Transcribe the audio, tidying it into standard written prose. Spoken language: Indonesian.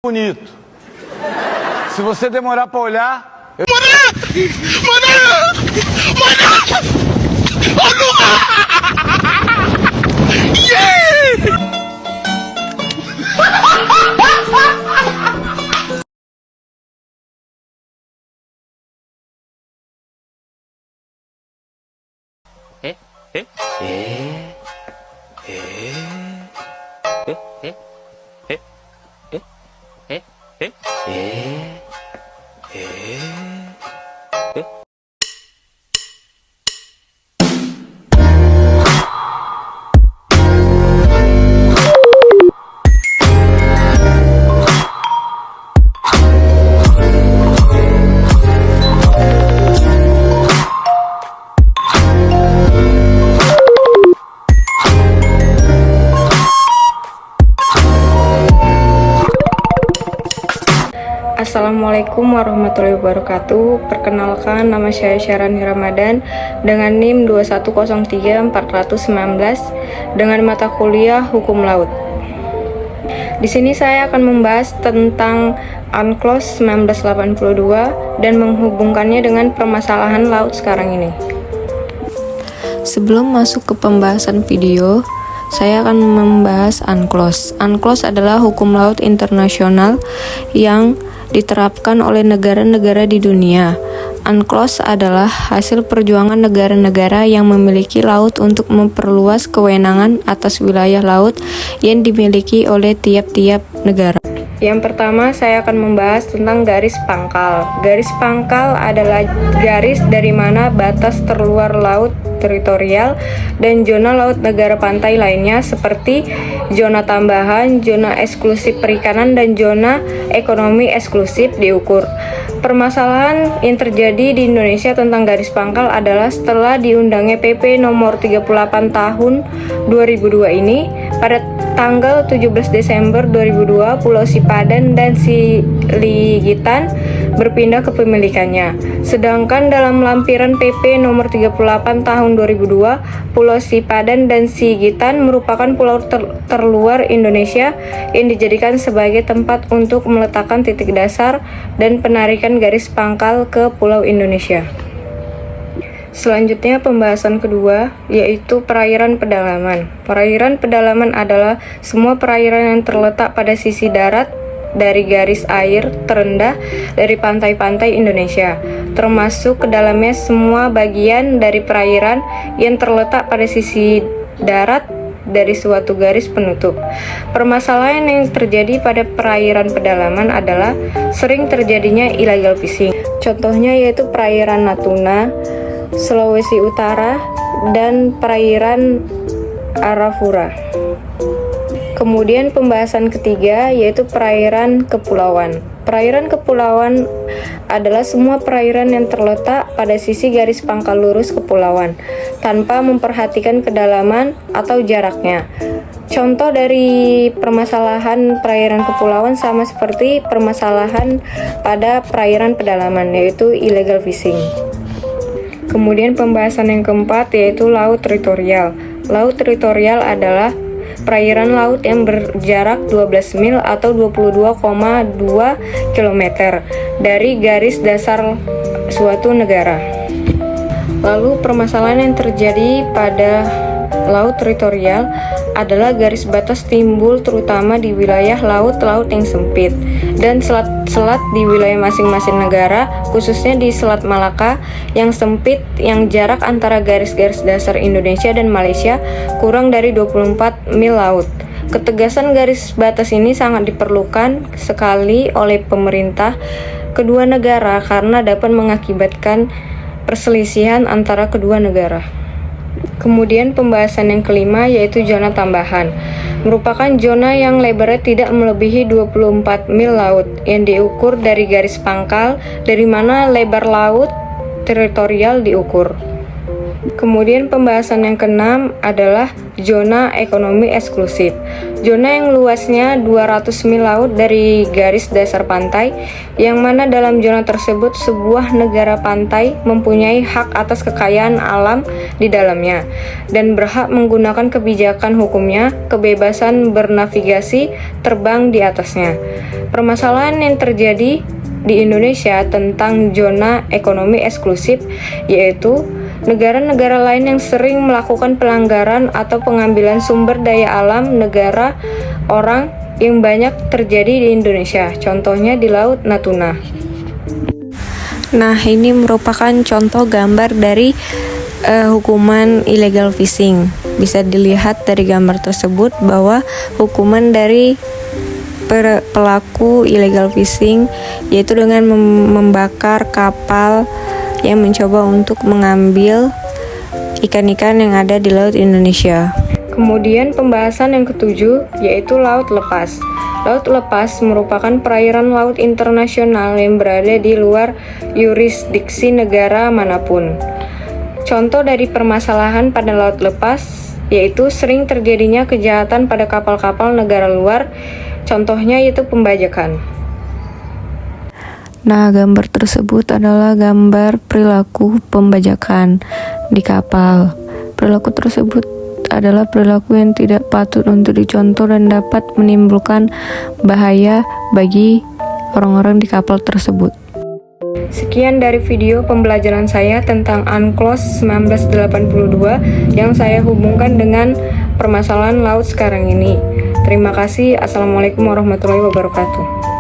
bonito. Se você demorar para olhar, Assalamualaikum warahmatullahi wabarakatuh. Perkenalkan, nama saya Syarani Ramadan dengan NIM 2103419 dengan mata kuliah Hukum Laut. Di sini saya akan membahas tentang UNCLOS 1982 dan menghubungkannya dengan permasalahan laut sekarang ini. Sebelum masuk ke pembahasan video, saya akan membahas UNCLOS. UNCLOS adalah hukum laut internasional yang diterapkan oleh negara-negara di dunia. UNCLOS adalah hasil perjuangan negara-negara yang memiliki laut untuk memperluas kewenangan atas wilayah laut yang dimiliki oleh tiap-tiap negara. Yang pertama, saya akan membahas tentang garis pangkal. Garis pangkal adalah garis dari mana batas terluar laut teritorial dan zona laut negara pantai lainnya seperti zona tambahan, zona eksklusif perikanan, dan zona ekonomi eksklusif diukur. Permasalahan yang terjadi di Indonesia tentang garis pangkal adalah setelah diundangnya PP nomor 38 tahun 2002 ini, pada tanggal 17 Desember 2002, Pulau Sipadan dan Siligitan berpindah ke pemilikannya. Sedangkan dalam lampiran PP nomor 38 tahun 2002, Pulau Sipadan dan Siligitan merupakan pulau terluar Indonesia yang dijadikan sebagai tempat untuk meletakkan titik dasar dan penarikan garis pangkal ke Pulau Indonesia. Selanjutnya pembahasan kedua, yaitu perairan pedalaman. Perairan pedalaman adalah semua perairan yang terletak pada sisi darat dari garis air terendah dari pantai-pantai Indonesia, termasuk ke dalamnya semua bagian dari perairan yang terletak pada sisi darat dari suatu garis penutup. Permasalahan yang terjadi pada perairan pedalaman adalah sering terjadinya illegal fishing. Contohnya yaitu perairan Natuna, Sulawesi Utara, dan perairan Arafura. Kemudian pembahasan ketiga yaitu perairan kepulauan. Perairan kepulauan adalah semua perairan yang terletak pada sisi garis pangkal lurus kepulauan tanpa memperhatikan kedalaman atau jaraknya. Contoh dari permasalahan perairan kepulauan sama seperti permasalahan pada perairan pedalaman, yaitu illegal fishing. Kemudian pembahasan yang keempat yaitu laut teritorial. Laut teritorial adalah perairan laut yang berjarak 12 mil atau 22,2 km dari garis dasar suatu negara. Lalu permasalahan yang terjadi pada laut teritorial adalah garis batas timbul terutama di wilayah laut-laut yang sempit dan selat-selat di wilayah masing-masing negara, khususnya di Selat Malaka yang sempit, yang jarak antara garis-garis dasar Indonesia dan Malaysia kurang dari 24 mil laut. Ketegasan garis batas ini sangat diperlukan sekali oleh pemerintah kedua negara karena dapat mengakibatkan perselisihan antara kedua negara. Kemudian pembahasan yang kelima yaitu zona tambahan. Merupakan zona yang lebarnya tidak melebihi 24 mil laut yang diukur dari garis pangkal dari mana lebar laut teritorial diukur. Kemudian pembahasan yang keenam adalah zona ekonomi eksklusif. Zona yang luasnya 200 mil laut dari garis dasar pantai, yang mana dalam zona tersebut sebuah negara pantai mempunyai hak atas kekayaan alam di dalamnya dan berhak menggunakan kebijakan hukumnya, kebebasan bernavigasi, terbang di atasnya. Permasalahan yang terjadi di Indonesia tentang zona ekonomi eksklusif yaitu negara-negara lain yang sering melakukan pelanggaran atau pengambilan sumber daya alam negara orang yang banyak terjadi di Indonesia, contohnya di Laut Natuna. Nah, ini merupakan contoh gambar dari hukuman illegal fishing. Bisa dilihat dari gambar tersebut bahwa hukuman dari pelaku illegal fishing yaitu dengan membakar kapal yang mencoba untuk mengambil ikan-ikan yang ada di Laut Indonesia. Kemudian pembahasan yang ketujuh yaitu laut lepas. Laut lepas merupakan perairan laut internasional yang berada di luar yurisdiksi negara manapun. Contoh dari permasalahan pada laut lepas yaitu sering terjadinya kejahatan pada kapal-kapal negara luar, contohnya yaitu pembajakan. Nah, gambar tersebut adalah gambar perilaku pembajakan di kapal. Perilaku tersebut adalah perilaku yang tidak patut untuk dicontoh dan dapat menimbulkan bahaya bagi orang-orang di kapal tersebut. Sekian dari video pembelajaran saya tentang UNCLOS 1982 yang saya hubungkan dengan permasalahan laut sekarang ini. Terima kasih. Assalamualaikum warahmatullahi wabarakatuh.